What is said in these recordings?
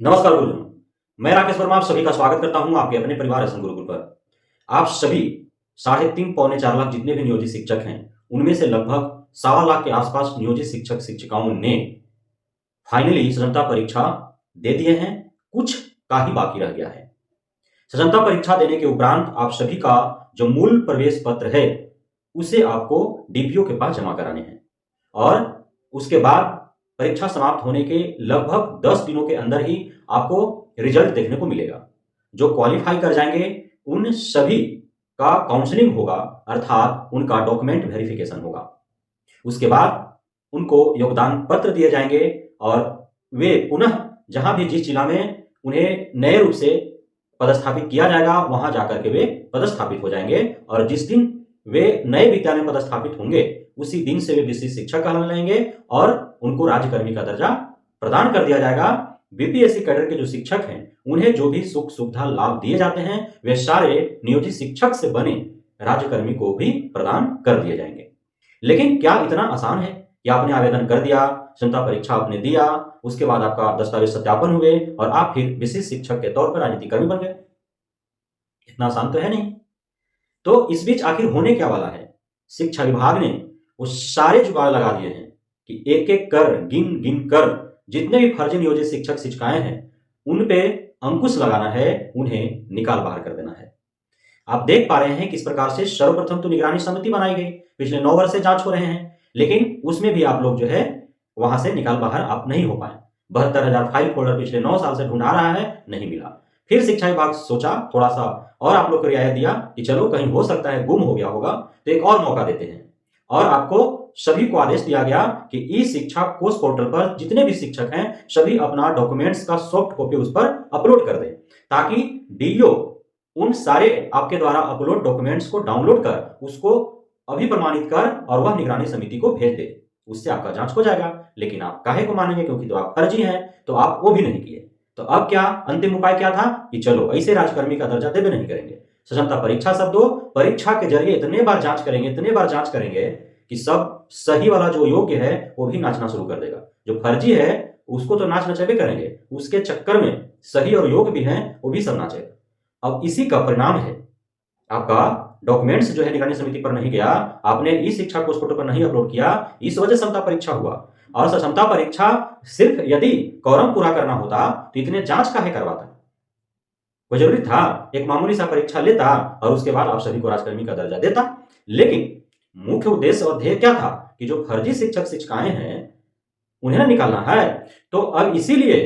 नमस्कार गुरुजनों, मैं राकेश वर्मा आप सभी का स्वागत करता हूं आपके अपने परिवार एसएम गुरुकुल पर। आप सभी 3.5 पौने 4 लाख जितने भी नियोजित शिक्षक हैं, उनमें से लगभग सवा लाख के आसपास नियोजित शिक्षक शिक्षिकाओं ने फाइनली सजनता परीक्षा दे दिए हैं, कुछ का ही बाकी रह गया है। सजनता परीक्षा देने के उपरांत आप सभी का जो मूल प्रवेश पत्र है, उसे आपको डीपीओ के पास जमा कराने हैं और उसके बाद परीक्षा समाप्त होने के लगभग 10 दिनों के अंदर ही आपको रिजल्ट देखने को मिलेगा। जो क्वालिफाई कर जाएंगे उन सभी का काउंसलिंग होगा, अर्थात उनका डॉक्यूमेंट वेरिफिकेशन होगा। उसके बाद उनको योगदान पत्र दिए जाएंगे और वे पुनः जहां भी जिस जिला में उन्हें नए रूप से पदस्थापित किया जाएगा वहां जाकर के वे पदस्थापित हो जाएंगे और जिस दिन वे नए विद्यालय में पदस्थापित होंगे उसी दिन से वे विशिष्ट शिक्षक कहलाने लगेंगे और उनको राज्यकर्मी का दर्जा प्रदान कर दिया जाएगा। बीपीएससी कैडर के जो शिक्षक हैं उन्हें जो भी सुख सुविधा लाभ दिए जाते हैं वे सारे नियोजित शिक्षक से बने राज्यकर्मी को भी प्रदान कर दिए जाएंगे। लेकिन क्या इतना आसान है कि आपने आवेदन कर दिया, क्षमता परीक्षा आपने दिया, उसके बाद आपका दस्तावेज सत्यापन हुए और आप फिर विशिष्ट शिक्षक के तौर पर राजनीतिक कर्मी बन गए? इतना आसान तो है नहीं। तो इस बीच आखिर होने क्या वाला है? शिक्षा विभाग ने वो सारे जुगाड़ लगा दिए हैं कि एक एक कर गिन गिन कर जितने भी फर्जी नियोजित शिक्षक शिक्षिकाएं हैं उन पे अंकुश लगाना है, उन्हें निकाल बाहर कर देना है। आप देख पा रहे हैं किस प्रकार से सर्वप्रथम तो निगरानी समिति बनाई गई, पिछले 9 वर्ष से जांच हो रहे हैं, लेकिन उसमें भी आप लोग जो है वहां से निकाल बाहर आप नहीं हो पाए। 72,000 फाइल फोल्डर पिछले 9 साल से ढूंढा रहा है, नहीं मिला। फिर शिक्षा विभाग सोचा थोड़ा सा और आप लोग को रियायत दिया कि चलो कहीं हो सकता है गुम हो गया होगा तो एक और मौका देते हैं और आपको सभी को आदेश दिया गया कि ई शिक्षा कोर्स पोर्टल पर जितने भी शिक्षक हैं सभी अपना डॉक्यूमेंट्स का सॉफ्ट कॉपी उस पर अपलोड कर दें ताकि डीईओ उन सारे आपके द्वारा अपलोड डॉक्यूमेंट्स को डाउनलोड कर उसको अभिप्रमाणित कर और वह निगरानी समिति को भेज दे। उससे आपका जांच हो जाएगा। लेकिन आप काहे को मानेंगे, क्योंकि तो आप फर्जी हैं, तो आप वो भी नहीं किए। तो अब क्या अंतिम उपाय क्या था कि चलो ऐसे राजकर्मी का दर्जा देवे नहीं करेंगे, सक्षमता परीक्षा सब दो, परीक्षा के जरिए इतने बार जांच करेंगे कि सब सही वाला जो योग्य है वो भी नाचना शुरू कर देगा। जो फर्जी है उसको तो नाच नचावे करेंगे, उसके चक्कर में सही और योग्य भी हैं वो भी सब नाचेगा। अब इसी का परिणाम है आपका डॉक्यूमेंट्स जो है निगरानी समिति पर नहीं गया, आपने ई शिक्षा कोर्स पोर्टल पर नहीं अपलोड किया, इस वजह से क्षमता परीक्षा हुआ। और क्षमता परीक्षा सिर्फ यदि कॉरम पूरा करना होता तो इतने जांच काहे करवाता? कोई जरूरी था? एक मामूली सा परीक्षा लेता और उसके बाद आप सभी को राजकर्मी का दर्जा देता। लेकिन मुख्य उद्देश्य और ध्येय क्या था कि जो फर्जी शिक्षक शिक्षिकाएं हैं उन्हें निकालना है। तो अब इसीलिए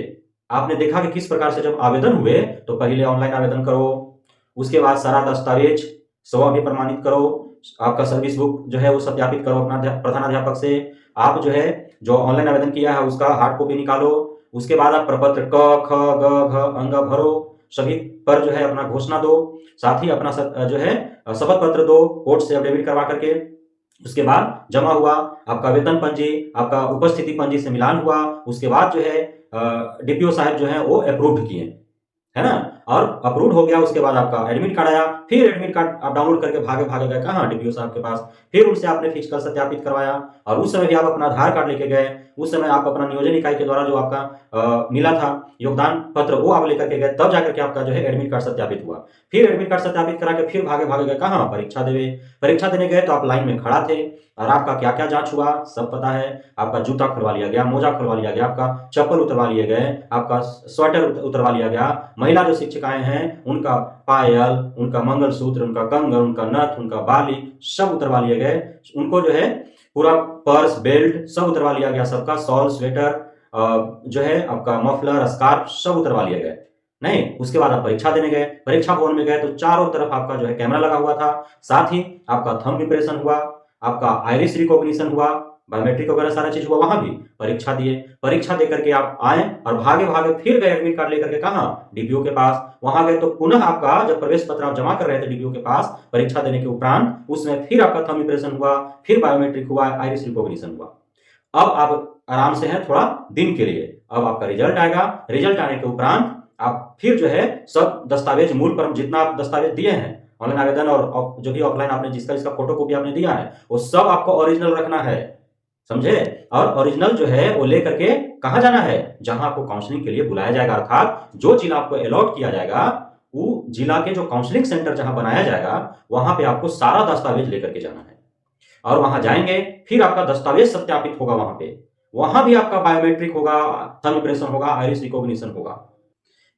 आपने देखा कि किस प्रकार से जब आवेदन हुए तो पहले ऑनलाइन आवेदन करो, उसके बाद सारा दस्तावेज स्व भी प्रमाणित करो, आपका सर्विस बुक जो है वो सत्यापित करो अपना प्रधानाध्यापक से, आप जो है जो ऑनलाइन आवेदन किया है उसका हार्ड कॉपी निकालो, उसके बाद आप प्रपत्र क ख ग घ अंग भरो, सभी पर जो है अपना घोषणा दो, साथ ही अपना जो है शपथ पत्र दो कोर्ट से एफिडेविट करवा करके। उसके बाद जमा हुआ आपका वेतन पंजी, आपका उपस्थिति पंजी से मिलान हुआ, उसके बाद जो है डीपीओ साहब जो है वो अप्रूव किए, है ना, और अप्रूव हो गया। उसके बाद आपका एडमिट कार्ड आया, फिर एडमिट कार्ड आप डाउनलोड करके भागे गए कहाँ? डीपीओ साहब के पास। फिर उनसे आपने फिजिकल सत्यापित करवाया और उस समय भी आप अपना आधार कार्ड लेके गए, उस समय आप अपना नियोजन इकाई के द्वारा जो आपका मिला था योगदान पत्र वो आप लेकर के गए, तब जाकर के आपका जो है एडमिट कार्ड सत्यापित हुआ। फिर एडमिट कार्ड सत्यापित करा के फिर भागे गए कहाँ? परीक्षा देवे। परीक्षा देने गए तो आप लाइन में खड़ा थे और आपका क्या क्या जांच हुआ सब पता है। आपका जूता खुलवा लिया गया, मोजा खुलवा लिया गया, आपका चप्पल उतरवा लिए गए, आपका स्वेटर उतरवा लिया गया। महिला जो शिक्षिकाएं हैं उनका पायल, उनका मंगलसूत्र, उनका कंगन, उनका नथ, उनका बाली सब उतरवा लिए गए। उनको जो है पूरा पर्स बेल्ट सब उतरवा लिया गया, सबका शॉल स्वेटर जो है आपका मफलर स्कार्फ सब उतरवा लिए गए। नहीं, उसके बाद आप परीक्षा देने गए, परीक्षा भवन में गए तो चारों तरफ आपका जो है कैमरा लगा हुआ था, साथ ही आपका थंब इंप्रेशन हुआ, आपका आइरिस रिकॉग्निशन हुआ, बायोमेट्रिक वगैरह सारा चीज हुआ। वहां भी परीक्षा दिए, परीक्षा देकर के आप आए और भागे फिर गए एडमिट कार्ड लेकर के कहाँ? डीपीओ के पास। वहां गए तो पुनः आपका जब प्रवेश पत्र आप जमा कर रहे थे डीपीओ के पास परीक्षा देने के उपरांत, उसमें फिर आपका थंब इंप्रेशन हुआ, फिर बायोमेट्रिक हुआ, आइरिस रिकॉग्निशन हुआ। अब आप आराम से हैं थोड़ा दिन के लिए। अब आपका रिजल्ट आएगा, रिजल्ट आने के उपरांत आप फिर जो है सब दस्तावेज मूल पर जितना आप दस्तावेज दिए हैं ऑनलाइन आवेदन और जो भी ऑफलाइन आपने जिसका फोटो कॉपी आपने दिया है वो सब आपको ओरिजिनल रखना है। समझे। और ओरिजिनल जो है वो लेकर के कहाँ जाना है, जहां आपको काउंसलिंग के लिए बुलाया जाएगा, अर्थात जो जिला आपको अलॉट किया जाएगा वो जिला के जो काउंसलिंग सेंटर जहां बनाया जाएगा वहां पे आपको सारा दस्तावेज लेकर के जाना है। और वहां जाएंगे, फिर आपका दस्तावेज सत्यापित होगा वहां भी आपका बायोमेट्रिक होगा, थंब इंप्रेशन होगा, आइरिस रिकॉग्निशन होगा।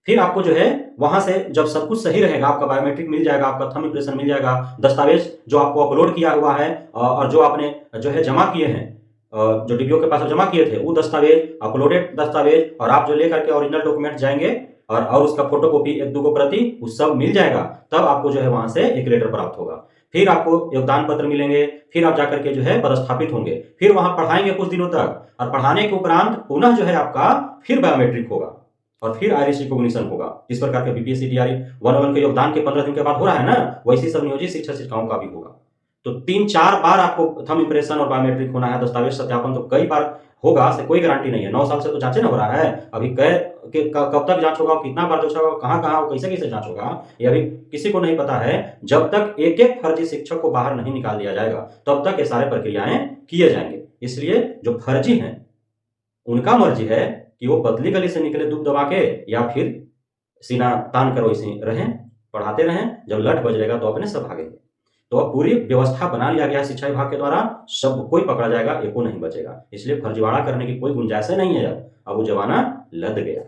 फिर आपको जो है वहां से जब सब कुछ सही रहेगा, आपका बायोमेट्रिक मिल जाएगा, आपका थंब इंप्रेशन मिल जाएगा, दस्तावेज जो आपको अपलोड किया हुआ है और जो आपने जो है जमा किए हैं, जो डीपीओ के पास जमा किए थे वो दस्तावेज, अपलोडेड दस्तावेज, और आप जो लेकर के ओरिजिनल डॉक्यूमेंट जाएंगे और उसका फोटोकॉपी एक दो प्रति वो सब मिल जाएगा, तब आपको जो है वहां से एक लेटर प्राप्त होगा। फिर आपको योगदान पत्र मिलेंगे, फिर आप जाकर के जो है पदस्थापित होंगे, फिर वहां पढ़ाएंगे कुछ दिनों तक, और पढ़ाने के उपरांत पुनः जो है आपका फिर बायोमेट्रिक होगा और फिर आइरिस रिकॉग्निशन होगा। इस प्रकार के बीपीएससी टीआरई 101 के योगदान के 15 दिन के बाद हो रहा है ना, वैसे सब नियोजित शिक्षक शिक्षिकाओं का भी होगा। तो 3-4 बार आपको थंब इंप्रेशन और बायोमेट्रिक होना है, दस्तावेज सत्यापन तो कई बार होगा, से कोई गारंटी नहीं है। 9 साल से तो जांचे ना हो रहा है, अभी कब तक जांच होगा, कितना बार जांच होगा, कहां कैसे कैसे जांच होगा, ये अभी किसी को नहीं पता है। जब तक एक एक फर्जी शिक्षक को बाहर नहीं निकाल दिया जाएगा तब तक ये सारे प्रक्रियाएं किए जाएंगे। इसलिए जो फर्जी हैं उनका मर्जी है कि वो पतली गली से निकले दूध दबा के, या फिर सीना तान कर वैसे रहें, पढ़ाते रहें, जब लठ बज जाएगा तो अपने सब भागेंगे। तो अब पूरी व्यवस्था बना लिया गया शिक्षा विभाग के द्वारा, सब कोई पकड़ा जाएगा, एको नहीं बचेगा। इसलिए फर्जीवाड़ा करने की कोई गुंजाइश नहीं है, अब वो जमाना लद गया।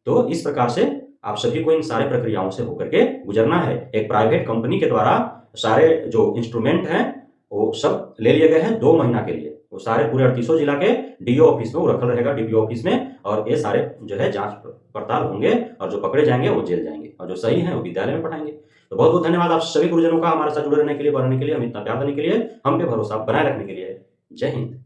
तो इस प्रकार से आप सभी को इन सारे प्रक्रियाओं से होकर के गुजरना है। एक प्राइवेट कंपनी के द्वारा सारे जो इंस्ट्रूमेंट हैं वो सब ले लिए गए हैं 2 महीना के लिए। वो सारे पूरे 38 जिला के डीओ ऑफिस में वो रखल रहेगा, डीपीओ ऑफिस में, और ये सारे जो है जांच पड़ताल होंगे, और जो पकड़े जाएंगे वो जेल जाएंगे, और जो सही है वो विद्यालय में पढ़ाएंगे। तो बहुत बहुत धन्यवाद आप सभी गुरुजनों का हमारे साथ जुड़े रहने के लिए, बढ़ने के लिए, हमें इतना प्यार देने के लिए, हम पे भरोसा बनाए रखने के लिए। जय हिंद।